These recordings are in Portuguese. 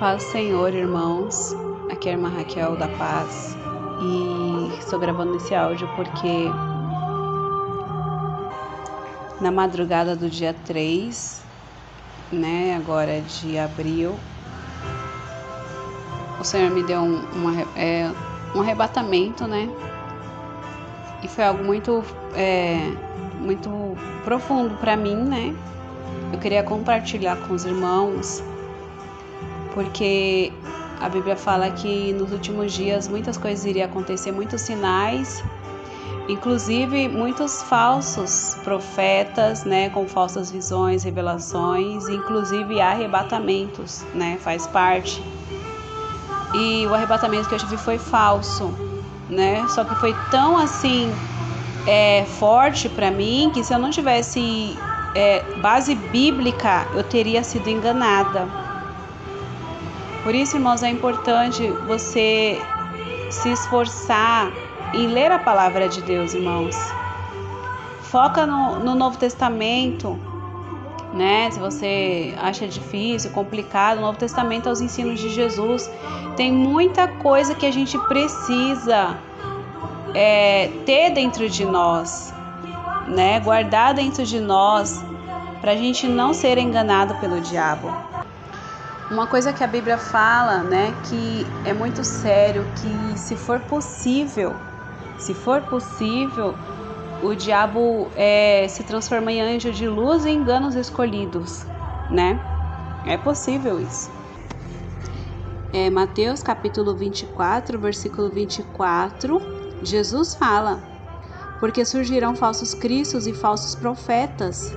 Paz do Senhor, irmãos. Aqui é a irmã Raquel da Paz e estou gravando esse áudio porque na madrugada do dia 3, agora de abril, o Senhor me deu um arrebatamento, e foi algo muito profundo para mim, Eu queria compartilhar com os irmãos, porque a Bíblia fala que nos últimos dias muitas coisas iriam acontecer, muitos sinais, inclusive muitos falsos profetas, com falsas visões, revelações, inclusive arrebatamentos, faz parte. E o arrebatamento que eu tive foi falso, Só que foi tão forte para mim que se eu não tivesse base bíblica, eu teria sido enganada. Por isso, irmãos, é importante você se esforçar em ler a palavra de Deus, irmãos. Foca no Novo Testamento, Se você acha difícil, complicado, o Novo Testamento é os ensinos de Jesus. Tem muita coisa que a gente precisa ter dentro de nós, guardar dentro de nós, para a gente não ser enganado pelo diabo. Uma coisa que a Bíblia fala, que é muito sério, que se for possível, o diabo se transforma em anjo de luz e engana os escolhidos, É possível isso. Mateus capítulo 24, versículo 24, Jesus fala: porque surgirão falsos cristos e falsos profetas,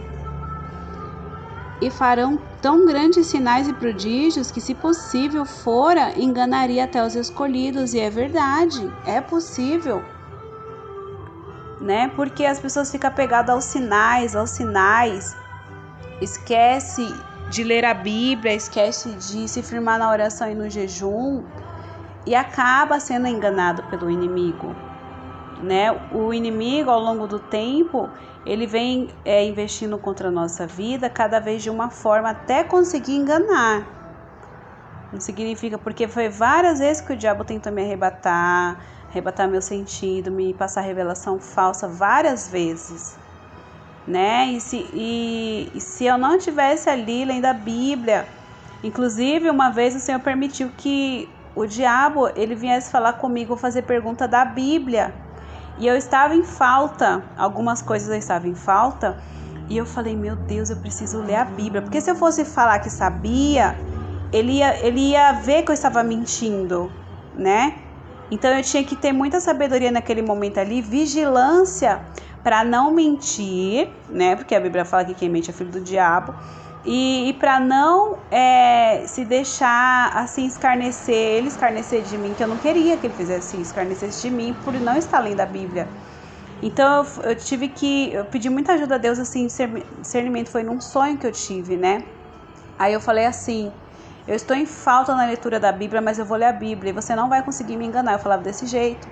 e farão tão grandes sinais e prodígios que, se possível fora, enganaria até os escolhidos. E é verdade, é possível, Porque as pessoas ficam apegadas aos sinais, esquece de ler a Bíblia, esquece de se firmar na oração e no jejum, e acaba sendo enganado pelo inimigo. O inimigo, ao longo do tempo, ele vem investindo contra a nossa vida cada vez de uma forma até conseguir enganar. Não significa, porque foi várias vezes que o diabo tentou me arrebatar meu sentido, me passar revelação falsa várias vezes, E se eu não tivesse ali lendo a Bíblia, inclusive uma vez o Senhor permitiu que o diabo ele viesse falar comigo, fazer pergunta da Bíblia. E eu estava em falta, algumas coisas eu estava em falta, e eu falei, meu Deus, eu preciso ler a Bíblia, porque se eu fosse falar que sabia, ele ia ver que eu estava mentindo, Então eu tinha que ter muita sabedoria naquele momento ali, vigilância para não mentir, Porque a Bíblia fala que quem mente é filho do diabo, e para não se deixar ele escarnecer de mim, que eu não queria que ele fizesse isso, escarnecesse de mim por não estar lendo a Bíblia. Então eu pedi muita ajuda a Deus, discernimento foi num sonho que eu tive, Aí eu falei assim, eu estou em falta na leitura da Bíblia, mas eu vou ler a Bíblia e você não vai conseguir me enganar. Eu falava desse jeito.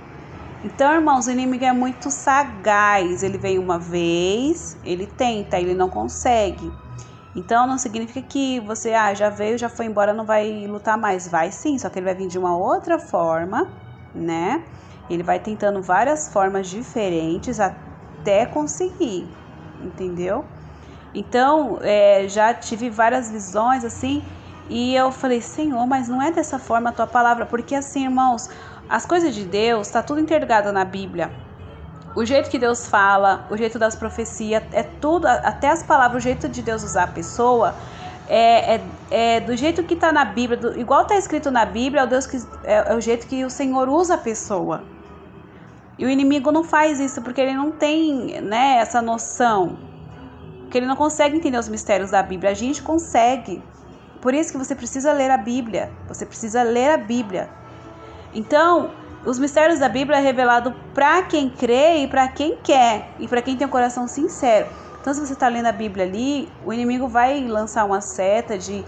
Então, irmãos, o inimigo é muito sagaz, ele vem uma vez, ele tenta, ele não consegue. Então não significa que você já veio, já foi embora, não vai lutar mais. Vai sim, só que ele vai vir de uma outra forma, Ele vai tentando várias formas diferentes até conseguir, entendeu? Então já tive várias visões e eu falei, Senhor, mas não é dessa forma a tua palavra, porque irmãos, as coisas de Deus está tudo interligado na Bíblia. O jeito que Deus fala, o jeito das profecias, é tudo, até as palavras, o jeito de Deus usar a pessoa, do jeito que está na Bíblia, igual está escrito na Bíblia, é o jeito que o Senhor usa a pessoa. E o inimigo não faz isso porque ele não tem essa noção, porque ele não consegue entender os mistérios da Bíblia. A gente consegue. Por isso que você precisa ler a Bíblia. Então, os mistérios da Bíblia é revelado para quem crê e para quem quer, e para quem tem um coração sincero. Então, se você está lendo a Bíblia ali, o inimigo vai lançar uma seta de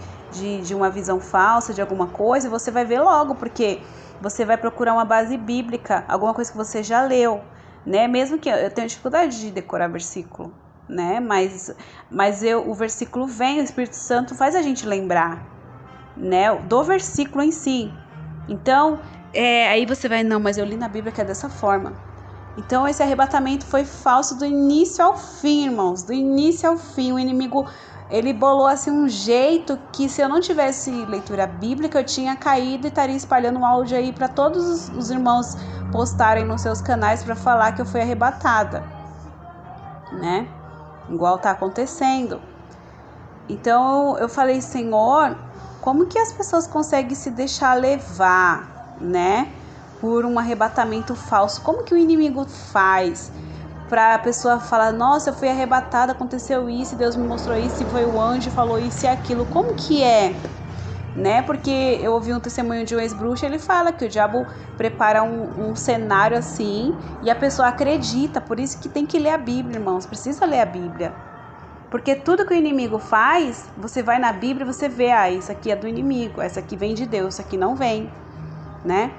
uma visão falsa, de alguma coisa, e você vai ver logo, porque você vai procurar uma base bíblica, alguma coisa que você já leu, Mesmo que eu tenha dificuldade de decorar versículo, Mas o versículo vem, o Espírito Santo faz a gente lembrar, né, do versículo em si. Então, aí você vai, não, mas eu li na Bíblia que é dessa forma. Então, esse arrebatamento foi falso do início ao fim, irmãos, do início ao fim. O inimigo, ele bolou assim um jeito que, se eu não tivesse leitura bíblica, eu tinha caído e estaria espalhando um áudio aí para todos os irmãos postarem nos seus canais para falar que eu fui arrebatada, né? Igual tá acontecendo. Então eu falei, Senhor, como que as pessoas conseguem se deixar levar, né, por um arrebatamento falso? Como que o inimigo faz para a pessoa falar, nossa, eu fui arrebatada, aconteceu isso, Deus me mostrou isso, foi o anjo, falou isso e aquilo? Como que é? Né? Porque eu ouvi um testemunho de um ex-bruxo, ele fala que o diabo prepara um cenário assim e a pessoa acredita. Por isso que tem que ler a Bíblia, irmãos, precisa ler a Bíblia. Porque tudo que o inimigo faz, você vai na Bíblia e você vê, isso aqui é do inimigo, essa aqui vem de Deus, isso aqui não vem, né?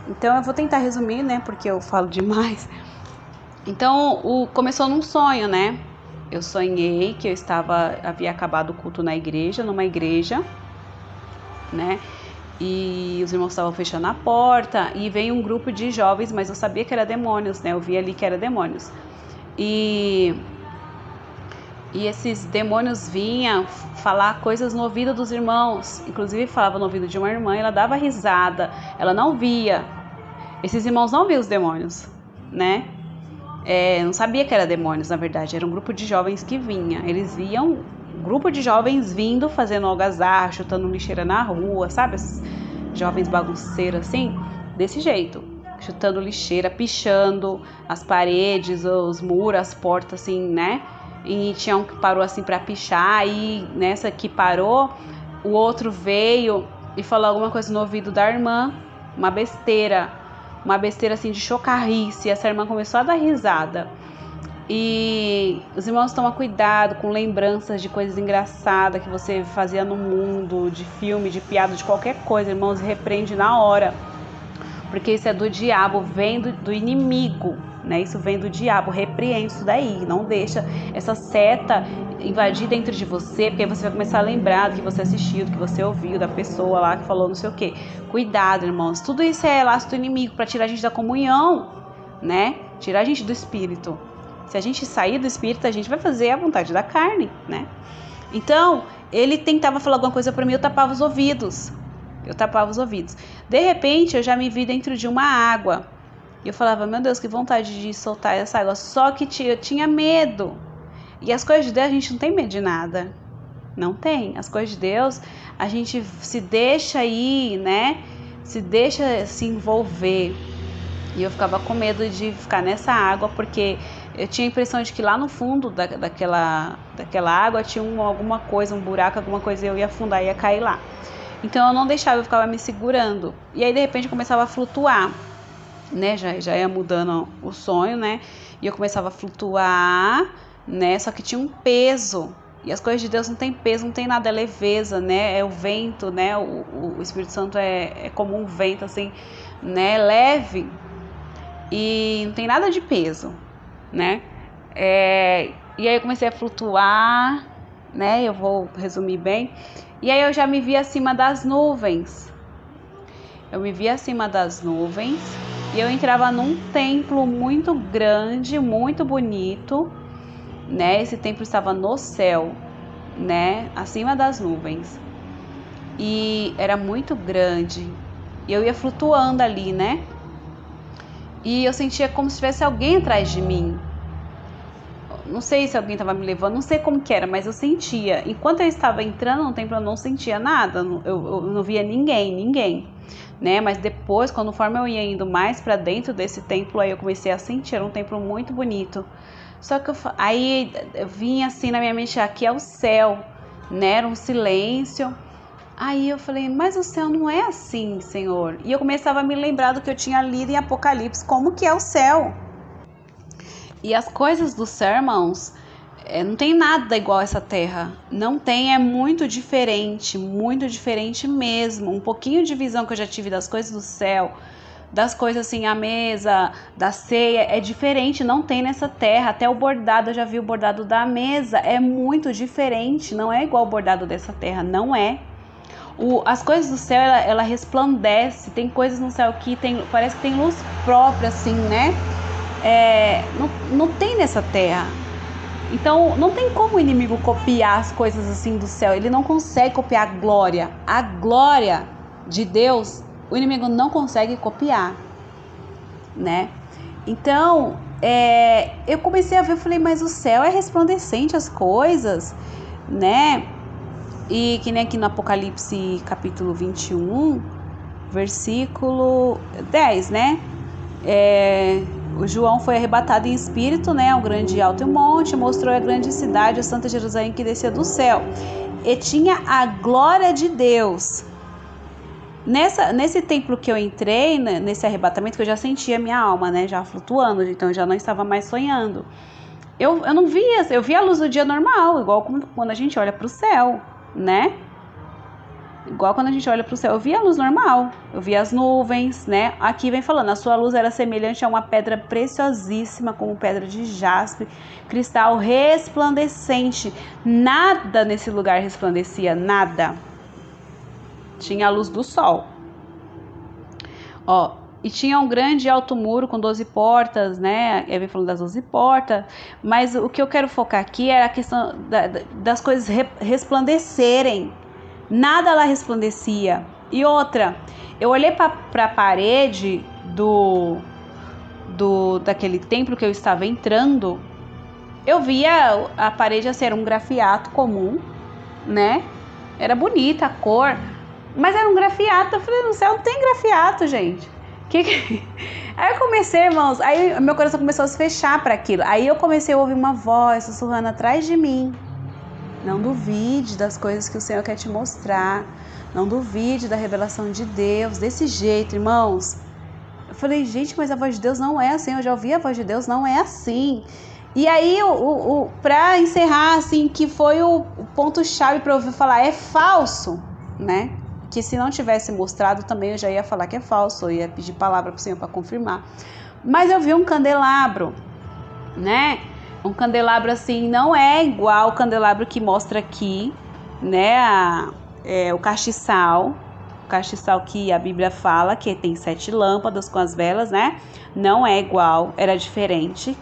Então eu vou tentar resumir, né, porque eu falo demais. Então, começou num sonho, né? Eu sonhei que havia acabado o culto na igreja, numa igreja, né? E os irmãos estavam fechando a porta e veio um grupo de jovens, mas eu sabia que era demônios, né? Eu vi ali que era demônios. E esses demônios vinham falar coisas no ouvido dos irmãos. Inclusive falava no ouvido de uma irmã, ela dava risada, ela não via. Esses irmãos não viam os demônios, né? Não sabia que era demônios, na verdade. Era um grupo de jovens que vinha. Eles viam um grupo de jovens vindo, fazendo algazarra, chutando lixeira na rua, sabe? Esses jovens bagunceiros assim, desse jeito. Chutando lixeira, pichando as paredes, os muros, as portas, assim, né? E tinha um que parou assim pra pichar, e nessa que parou, o outro veio e falou alguma coisa no ouvido da irmã, uma besteira assim de chocarrice. Essa irmã começou a dar risada. E os irmãos tomam cuidado com lembranças de coisas engraçadas que você fazia no mundo, de filme, de piada, de qualquer coisa, irmãos, repreende na hora, porque isso é do diabo, vem do inimigo, né? Isso vem do diabo, repreende isso daí, não deixa essa seta invadir dentro de você, porque aí você vai começar a lembrar do que você assistiu, do que você ouviu, da pessoa lá que falou não sei o que. Cuidado, irmãos, tudo isso é laço do inimigo para tirar a gente da comunhão, né? Tirar a gente do espírito. Se a gente sair do espírito, a gente vai fazer a vontade da carne, né? Então, ele tentava falar alguma coisa para mim, eu tapava os ouvidos. De repente, eu já me vi dentro de uma água. E eu falava, meu Deus, que vontade de soltar essa água. Só que eu tinha medo. E as coisas de Deus, a gente não tem medo de nada. Não tem. As coisas de Deus, a gente se deixa ir, né? Se deixa se envolver. E eu ficava com medo de ficar nessa água, porque eu tinha a impressão de que lá no fundo daquela água tinha alguma coisa, um buraco, alguma coisa, e eu ia afundar, ia cair lá. Então eu não deixava, eu ficava me segurando. E aí de repente eu começava a flutuar, né? Já ia mudando o sonho, né? E eu começava a flutuar, né? Só que tinha um peso. E as coisas de Deus não tem peso, não tem nada, é leveza, né? É o vento, né? O Espírito Santo é como um vento, assim, né? Leve. E não tem nada de peso, né? E aí eu comecei a flutuar, né? Eu vou resumir bem. E aí eu já me vi acima das nuvens. E eu entrava num templo muito grande, muito bonito, né? Esse templo estava no céu, né? Acima das nuvens. E era muito grande. E eu ia flutuando ali, né? E eu sentia como se tivesse alguém atrás de mim. Não sei se alguém estava me levando, não sei como que era, mas eu sentia. Enquanto eu estava entrando no templo, eu não sentia nada, eu não via ninguém, né? Mas depois, conforme eu ia indo mais para dentro desse templo, aí eu comecei a sentir, era um templo muito bonito. Só que aí eu vinha assim na minha mente, aqui é o céu, né? Era um silêncio. Aí eu falei, mas o céu não é assim, Senhor. E eu começava a me lembrar do que eu tinha lido em Apocalipse, como que é o céu. E as coisas do céu, irmãos, não tem nada igual a essa terra. Não tem, é muito diferente mesmo. Um pouquinho de visão que eu já tive das coisas do céu, das coisas assim, a mesa, da ceia, é diferente, não tem nessa terra. Até o bordado, eu já vi o bordado da mesa, é muito diferente, não é igual o bordado dessa terra, não é. As coisas do céu, ela resplandece. Tem coisas no céu que parece que tem luz própria, assim, né? Não tem nessa terra. Então, não tem como o inimigo copiar as coisas assim do céu. Ele não consegue copiar a glória. A glória de Deus, o inimigo não consegue copiar, né? Então, eu comecei a ver, eu falei, mas o céu é resplandecente, as coisas, né? E que nem aqui no Apocalipse capítulo 21, versículo 10, né? O João foi arrebatado em espírito, né, ao grande e alto monte, mostrou a grande cidade, a Santa Jerusalém, que descia do céu, e tinha a glória de Deus. Nesse templo que eu entrei, nesse arrebatamento, que eu já sentia a minha alma, né, já flutuando, então eu já não estava mais sonhando. Eu não via, eu via a luz do dia normal, igual quando a gente olha para o céu, né? Igual quando a gente olha para o céu, eu via a luz normal, eu via as nuvens, né? Aqui vem falando, a sua luz era semelhante a uma pedra preciosíssima, como pedra de jaspe, cristal resplandecente. Nada nesse lugar resplandecia, nada. Tinha a luz do sol. E tinha um grande alto muro com 12 portas, né? Eu vem falando das 12 portas, mas o que eu quero focar aqui é a questão das coisas resplandecerem. Nada lá resplandecia. E outra, eu olhei para a parede daquele templo que eu estava entrando, eu via a parede assim, era um grafiato comum, né? Era bonita a cor, mas era um grafiato. Eu falei, no céu não tem grafiato, gente. Aí eu comecei, irmãos, aí meu coração começou a se fechar para aquilo. Aí eu comecei a ouvir uma voz sussurrando atrás de mim. Não duvide das coisas que o Senhor quer te mostrar. Não duvide da revelação de Deus. Desse jeito, irmãos. Eu falei, gente, mas a voz de Deus não é assim. Eu já ouvi a voz de Deus, não é assim. E aí, para encerrar, assim, que foi o ponto-chave para eu ouvir falar, é falso, né? Que se não tivesse mostrado também eu já ia falar que é falso. Eu ia pedir palavra para o Senhor para confirmar. Mas eu vi um candelabro, né? Um candelabro assim, não é igual o candelabro que mostra aqui, né? O castiçal que a Bíblia fala, que tem 7 lâmpadas com as velas, né? Não é igual, era diferente.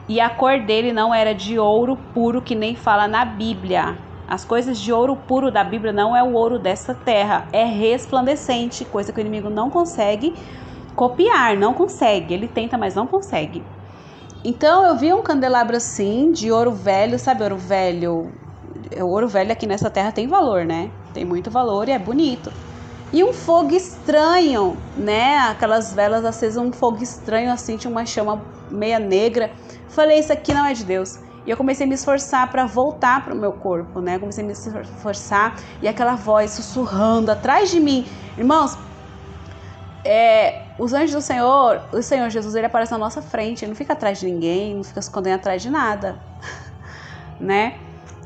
E a cor dele não era de ouro puro, que nem fala na Bíblia. As coisas de ouro puro da Bíblia não é o ouro dessa terra, é resplandecente, coisa que o inimigo não consegue copiar, não consegue. Ele tenta, mas não consegue. Então eu vi um candelabro assim, de ouro velho, sabe ouro velho? O ouro velho aqui nessa terra tem valor, né? Tem muito valor e é bonito. E um fogo estranho, né? Aquelas velas acesas, um fogo estranho assim, tinha uma chama meia negra. Falei, isso aqui não é de Deus. E eu comecei a me esforçar para voltar para o meu corpo, né? Comecei a me esforçar e aquela voz sussurrando atrás de mim. Irmãos, os anjos do Senhor, o Senhor Jesus, ele aparece na nossa frente, ele não fica atrás de ninguém, não fica se escondendo atrás de nada, né?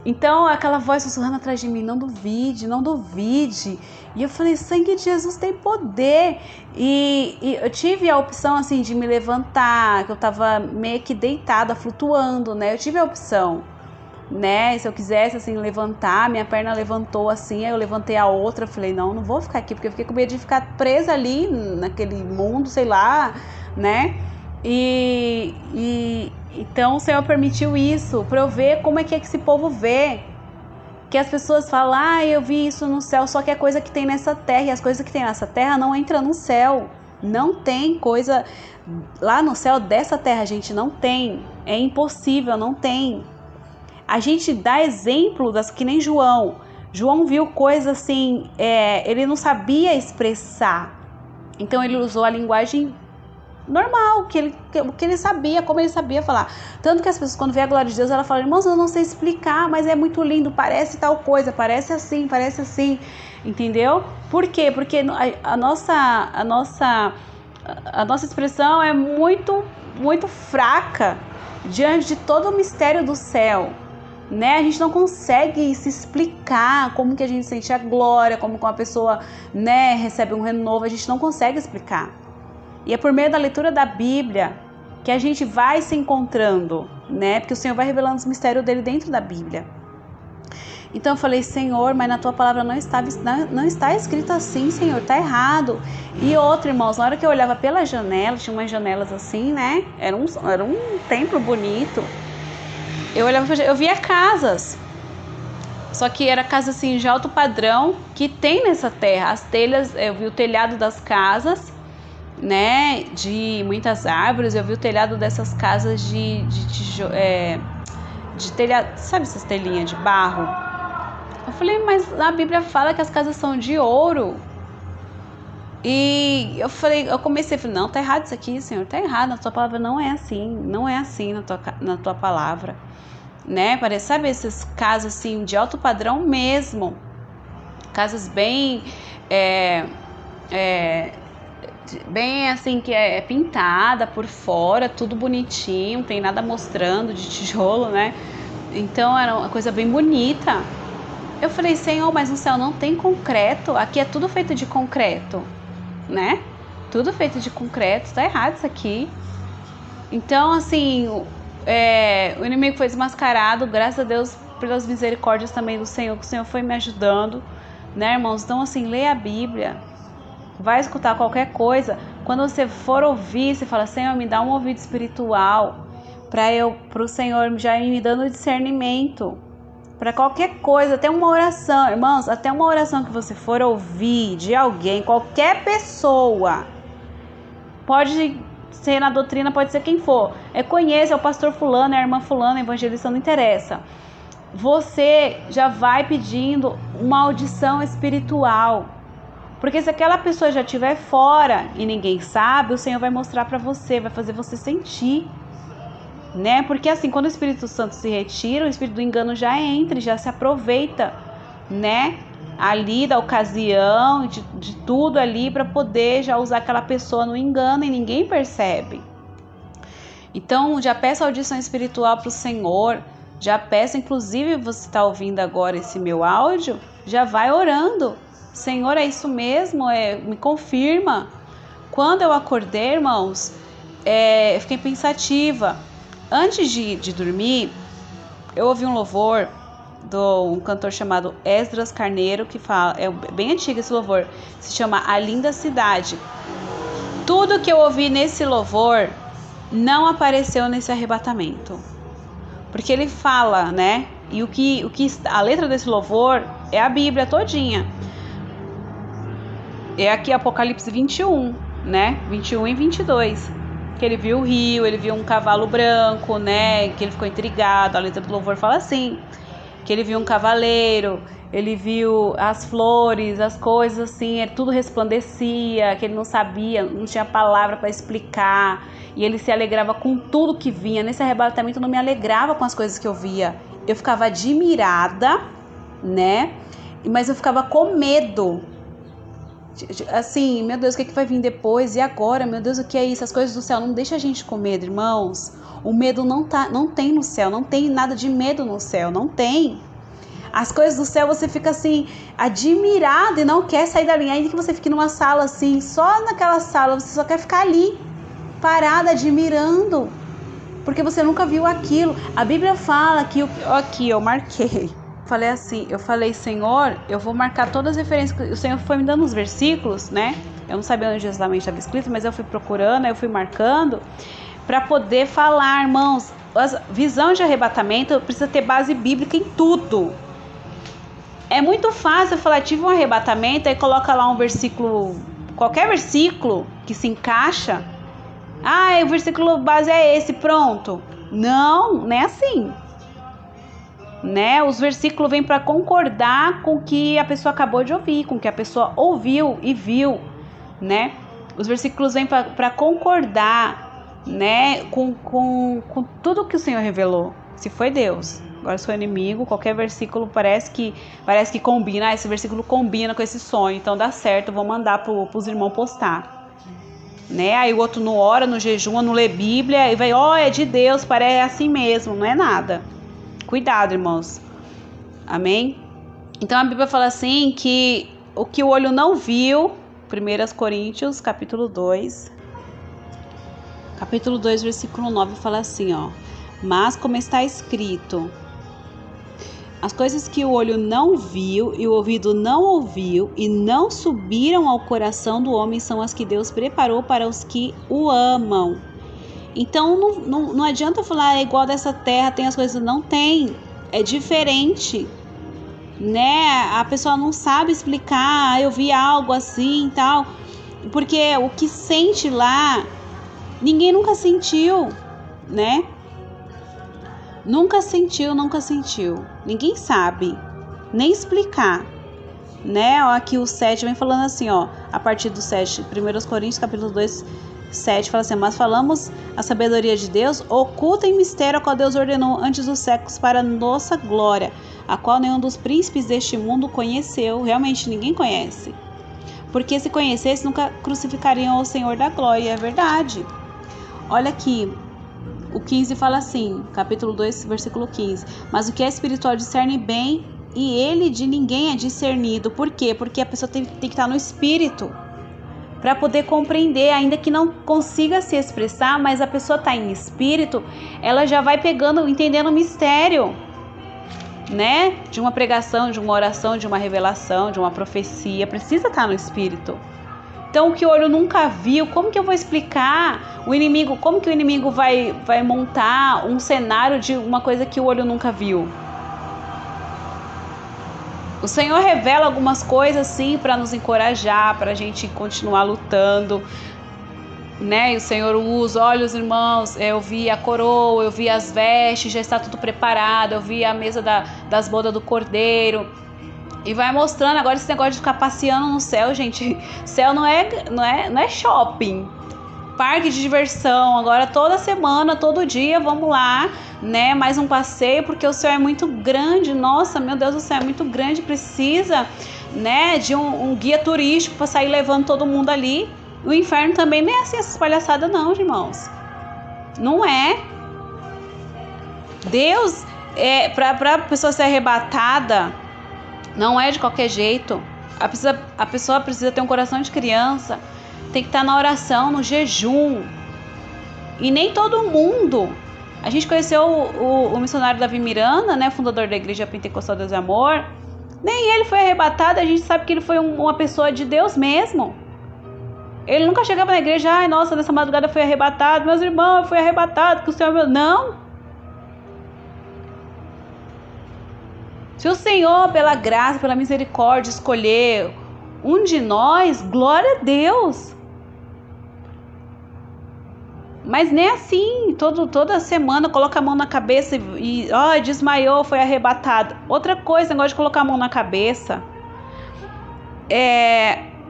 Então, aquela voz sussurrando atrás de mim, não duvide, não duvide. E eu falei, sangue de Jesus tem poder. E eu tive a opção, assim, de me levantar, que eu tava meio que deitada, flutuando, né? Eu tive a opção, né? Se eu quisesse, assim, levantar, minha perna levantou assim, aí eu levantei a outra, falei, não vou ficar aqui, porque eu fiquei com medo de ficar presa ali, naquele mundo, sei lá, né? Então o Senhor permitiu isso para eu ver como é que esse povo vê. Que as pessoas falam, eu vi isso no céu, só que é coisa que tem nessa terra, e as coisas que tem nessa terra não entram no céu. Não tem coisa lá no céu dessa terra, gente, não tem. É impossível, não tem. A gente dá exemplo que nem João. João viu coisas assim, ele não sabia expressar. Então ele usou a linguagem normal, que ele sabia, como ele sabia falar. Tanto que as pessoas, quando vê a glória de Deus, ela fala, irmãos, eu não sei explicar, mas é muito lindo, parece tal coisa, parece assim, entendeu? Por quê? Porque a nossa expressão é muito, muito fraca diante de todo o mistério do céu, né? A gente não consegue se explicar como que a gente sente a glória, como que uma pessoa, né, recebe um renovo, a gente não consegue explicar. E é por meio da leitura da Bíblia que a gente vai se encontrando, né? Porque o Senhor vai revelando os mistérios dele dentro da Bíblia. Então eu falei, Senhor, mas na tua palavra não está escrito assim, Senhor, tá errado. E outro, irmãos, na hora que eu olhava pela janela, tinha umas janelas assim, né? Era um templo bonito. Eu olhava, eu via casas. Só que era casa assim de alto padrão que tem nessa terra. As telhas, eu vi o telhado das casas, né? De muitas árvores. Eu vi o telhado dessas casas de telhado, sabe essas telhinhas de barro? Eu falei, mas a Bíblia fala que as casas são de ouro. E eu comecei a falar, não, tá errado isso aqui, Senhor, tá errado, na tua palavra não é assim na tua palavra, né? Parece, sabe, esses casos assim de alto padrão mesmo, casas bem, bem assim, que é pintada por fora, tudo bonitinho, não tem nada mostrando de tijolo, né? Então era uma coisa bem bonita. Eu falei, Senhor, mas no céu não tem concreto, aqui é tudo feito de concreto, né? Tudo feito de concreto, tá errado isso aqui. Então, assim, o inimigo foi desmascarado, graças a Deus, pelas misericórdias também do Senhor, que o Senhor foi me ajudando, né, irmãos? Então, assim, leia a Bíblia, vai escutar qualquer coisa. Quando você for ouvir, você fala, Senhor, me dá um ouvido espiritual, para o Senhor já ir me dando discernimento. Para qualquer coisa, até uma oração, irmãos, até uma oração que você for ouvir de alguém, qualquer pessoa, pode ser na doutrina, pode ser quem for, conheça, é o pastor fulano, é a irmã fulana, evangelista, não interessa. Você já vai pedindo uma audição espiritual, porque se aquela pessoa já estiver fora e ninguém sabe, o Senhor vai mostrar para você, vai fazer você sentir, né? Porque assim, quando o Espírito Santo se retira, o espírito do engano já entra, já se aproveita, né? Ali da ocasião, de tudo ali, para poder já usar aquela pessoa no engano e ninguém percebe. Então, já peço audição espiritual para o Senhor, já peço, inclusive você está ouvindo agora esse meu áudio, já vai orando. Senhor, é isso mesmo? Me confirma. Quando eu acordei, irmãos, eu fiquei pensativa. Antes de dormir, eu ouvi um louvor de um cantor chamado Esdras Carneiro, que fala, é bem antigo esse louvor, se chama A Linda Cidade. Tudo que eu ouvi nesse louvor não apareceu nesse arrebatamento, porque ele fala, né? E a letra desse louvor é a Bíblia todinha. É aqui Apocalipse 21, né? 21 e 22. Que ele viu o rio, ele viu um cavalo branco, né? Que ele ficou intrigado. A letra do louvor fala assim: que ele viu um cavaleiro, ele viu as flores, as coisas assim, tudo resplandecia, que ele não sabia, não tinha palavra para explicar, e ele se alegrava com tudo que vinha. Nesse arrebatamento eu não me alegrava com as coisas que eu via, eu ficava admirada, né? Mas eu ficava com medo. Assim, meu Deus, o que vai vir depois? E agora, meu Deus, o que é isso? As coisas do céu não deixam a gente com medo, irmãos. O medo não tem no céu, não tem nada de medo no céu, não tem. As coisas do céu você fica assim, admirado e não quer sair dali. Ainda que você fique numa sala assim, só naquela sala, você só quer ficar ali, parada, admirando, porque você nunca viu aquilo. A Bíblia fala que, aqui eu marquei. Eu falei, Senhor, eu vou marcar todas as referências. O Senhor foi me dando os versículos, né? Eu não sabia onde exatamente estava escrito, mas eu fui procurando, eu fui marcando para poder falar, irmãos. A visão de arrebatamento precisa ter base bíblica em tudo. É muito fácil falar, tive um arrebatamento, aí coloca lá um versículo, qualquer versículo que se encaixa. O versículo base é esse, pronto. Não é assim. Né? Os versículos vêm para concordar com o que a pessoa acabou de ouvir, com o que a pessoa ouviu e viu, né? Os versículos vêm para concordar, né? Com tudo que o Senhor revelou. Se foi Deus, agora se foi inimigo, qualquer versículo parece que combina. Esse versículo combina com esse sonho, então dá certo, vou mandar para os irmãos postar. Né? Aí o outro não ora, não jejua, não lê Bíblia e vai, é de Deus, parece assim mesmo, não é nada. Cuidado, irmãos. Amém? Então a Bíblia fala assim que o que o olho não viu, 1 Coríntios, capítulo 2, versículo 9, fala assim, ó. Mas como está escrito, As coisas que o olho não viu e o ouvido não ouviu e não subiram ao coração do homem são as que Deus preparou para os que o amam. Então não adianta falar é igual dessa terra, tem as coisas, não tem, é diferente, né? A pessoa não sabe explicar, eu vi algo assim e tal, porque o que sente lá, ninguém nunca sentiu, né? Nunca sentiu, ninguém sabe nem explicar, né? Ó, aqui o 7 vem falando assim, ó, a partir do 7, 1 Coríntios capítulo 2, 7, fala assim: mas falamos a sabedoria de Deus, oculta em mistério a qual Deus ordenou antes dos séculos para nossa glória, a qual nenhum dos príncipes deste mundo conheceu. Realmente ninguém conhece, porque se conhecesse nunca crucificariam o Senhor da glória. É verdade. Olha aqui, o 15 fala assim, capítulo 2, versículo 15: mas o que é espiritual discerne bem, e ele de ninguém é discernido. Por quê? Porque a pessoa tem que estar no espírito para poder compreender, ainda que não consiga se expressar, mas a pessoa está em espírito, ela já vai pegando, entendendo o mistério, né? De uma pregação, de uma oração, de uma revelação, de uma profecia, precisa estar no espírito. Então, o que o olho nunca viu, como que eu vou explicar o inimigo? Como que o inimigo vai montar um cenário de uma coisa que o olho nunca viu? O Senhor revela algumas coisas, sim, para nos encorajar, para a gente continuar lutando, né? E o Senhor usa, olha os irmãos, eu vi a coroa, eu vi as vestes, já está tudo preparado, eu vi a mesa das bodas do Cordeiro. E vai mostrando. Agora esse negócio de ficar passeando no céu, gente, céu não é shopping, parque de diversão. Agora toda semana, todo dia, vamos lá, né, mais um passeio, porque o céu é muito grande. Nossa, meu Deus, o céu é muito grande, precisa, né, de um guia turístico para sair levando todo mundo ali. O inferno também não é assim, essas palhaçadas não, irmãos, não é. Deus, para a pessoa ser arrebatada, não é de qualquer jeito. A pessoa precisa ter um coração de criança, tem que estar na oração, no jejum. E nem todo mundo. A gente conheceu o missionário Davi Miranda, né, fundador da Igreja Pentecostal Deus e Amor. Nem ele foi arrebatado, a gente sabe que ele foi uma pessoa de Deus mesmo. Ele nunca chegava na igreja, ai, nossa, nessa madrugada foi arrebatado, meus irmãos, eu fui arrebatado, que o Senhor... Não. Se o Senhor, pela graça, pela misericórdia, escolher um de nós, glória a Deus. Mas nem assim, toda semana coloca a mão na cabeça e desmaiou, foi arrebatado. Outra coisa, negócio de colocar a mão na cabeça.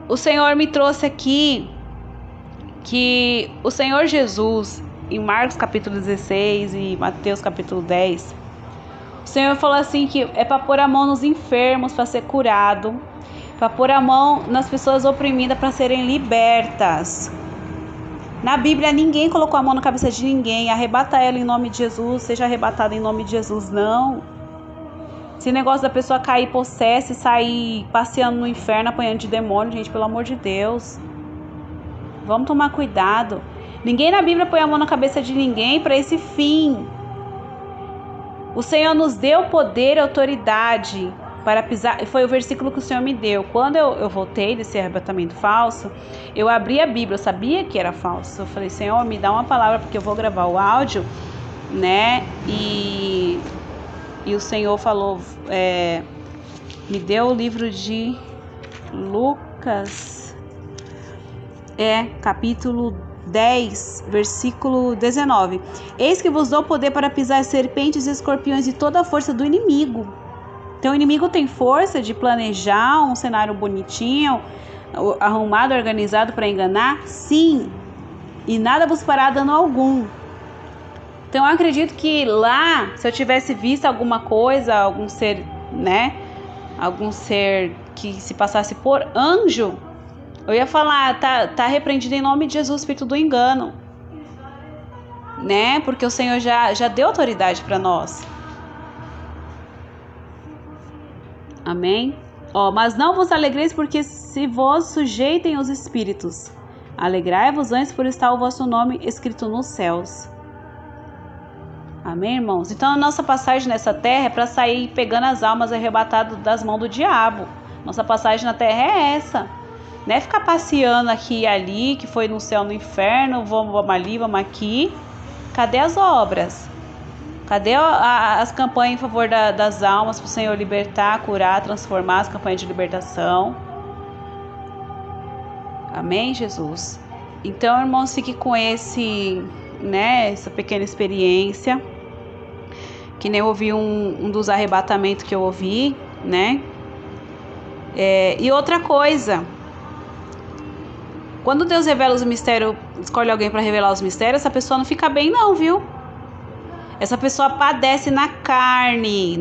O Senhor me trouxe aqui que o Senhor Jesus, em Marcos capítulo 16 e Mateus capítulo 10, o Senhor falou assim que é para pôr a mão nos enfermos para ser curado, para pôr a mão nas pessoas oprimidas para serem libertas. Na Bíblia ninguém colocou a mão na cabeça de ninguém, arrebata ela em nome de Jesus, seja arrebatada em nome de Jesus, não. Esse negócio da pessoa cair possessa e sair passeando no inferno, apanhando de demônio, gente, pelo amor de Deus. Vamos tomar cuidado. Ninguém na Bíblia põe a mão na cabeça de ninguém para esse fim. O Senhor nos deu poder e autoridade para pisar. Foi o versículo que o Senhor me deu. Quando eu voltei desse arrebatamento falso, eu abri a Bíblia, eu sabia que era falso. Eu falei, Senhor, me dá uma palavra, porque eu vou gravar o áudio, né? E o Senhor falou, me deu o livro de Lucas, capítulo 10, versículo 19. Eis que vos dou poder para pisar serpentes e escorpiões e toda a força do inimigo. Então o inimigo tem força de planejar um cenário bonitinho, arrumado, organizado para enganar? Sim. E nada vos fará dano algum. Então eu acredito que lá, se eu tivesse visto alguma coisa, algum ser, né? Algum ser que se passasse por anjo, eu ia falar, tá repreendido em nome de Jesus, espírito do engano, né? Porque o Senhor já deu autoridade para nós. Amém? Mas não vos alegreis, porque se vos sujeitem os espíritos. Alegrai-vos antes por estar o vosso nome escrito nos céus. Amém, irmãos? Então a nossa passagem nessa terra é para sair pegando as almas arrebatadas das mãos do diabo. Nossa passagem na terra é essa. Não é ficar passeando aqui e ali, que foi no céu, no inferno, vamos ali, vamos aqui. Cadê as obras? Cadê as campanhas em favor das almas para o Senhor libertar, curar, transformar, as campanhas de libertação? Amém, Jesus? Então, irmãos, fique com essa pequena experiência, que nem eu ouvi um dos arrebatamentos que eu ouvi, né? E outra coisa, quando Deus revela os mistérios, escolhe alguém para revelar os mistérios, essa pessoa não fica bem não, viu? Essa pessoa padece na carne.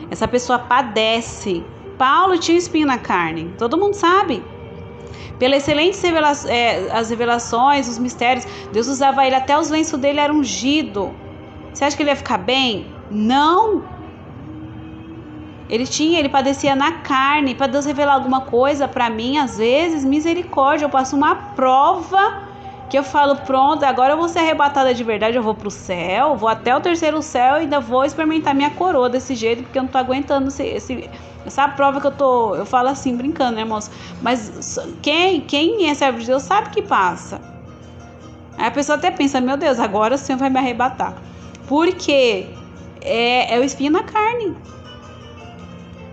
Essa pessoa padece. Paulo tinha espinho na carne, todo mundo sabe. Pelas excelentes as revelações, os mistérios, Deus usava ele, até os lenços dele eram ungidos. Você acha que ele ia ficar bem? Não. Ele padecia na carne. Para Deus revelar alguma coisa para mim, às vezes, misericórdia, eu passo uma prova que eu falo, pronto, agora eu vou ser arrebatada de verdade, eu vou pro céu, vou até o terceiro céu e ainda vou experimentar minha coroa desse jeito, porque eu não tô aguentando essa prova que eu falo assim, brincando, né, irmãos? Mas quem é servo de Deus sabe que passa. Aí a pessoa até pensa, meu Deus, agora o Senhor vai me arrebatar. Porque é o espinho na carne.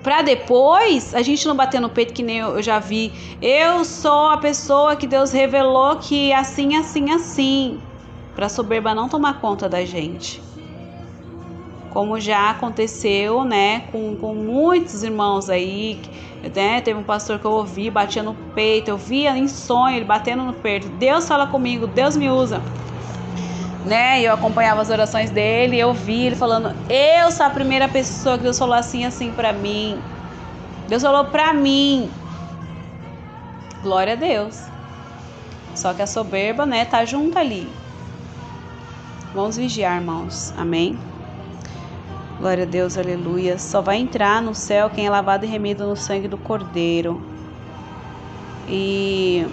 Pra depois a gente não bater no peito, que nem eu já vi. Eu sou a pessoa que Deus revelou que assim, assim, assim. Pra soberba não tomar conta da gente. Como já aconteceu, né, com muitos irmãos aí, né? Teve um pastor que eu ouvi, batia no peito, eu via em sonho ele batendo no peito. Deus fala comigo, Deus me usa. Né? Eu acompanhava as orações dele, eu vi ele falando, eu sou a primeira pessoa que Deus falou assim, assim pra mim. Deus falou pra mim. Glória a Deus. Só que a soberba, né, tá junto ali. Vamos vigiar, irmãos. Amém? Glória a Deus, aleluia. Só vai entrar no céu quem é lavado e remido no sangue do Cordeiro. E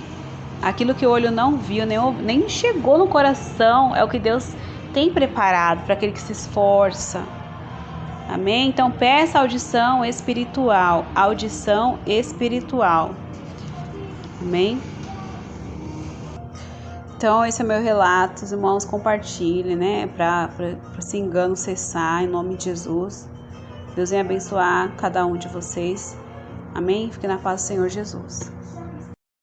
aquilo que o olho não viu, nem chegou no coração, é o que Deus tem preparado para aquele que se esforça. Amém? Então peça audição espiritual. Audição espiritual. Amém? Então esse é meu relato, os irmãos compartilhem, né? Para esse engano cessar, em nome de Jesus. Deus venha abençoar cada um de vocês. Amém? Fique na paz do Senhor Jesus.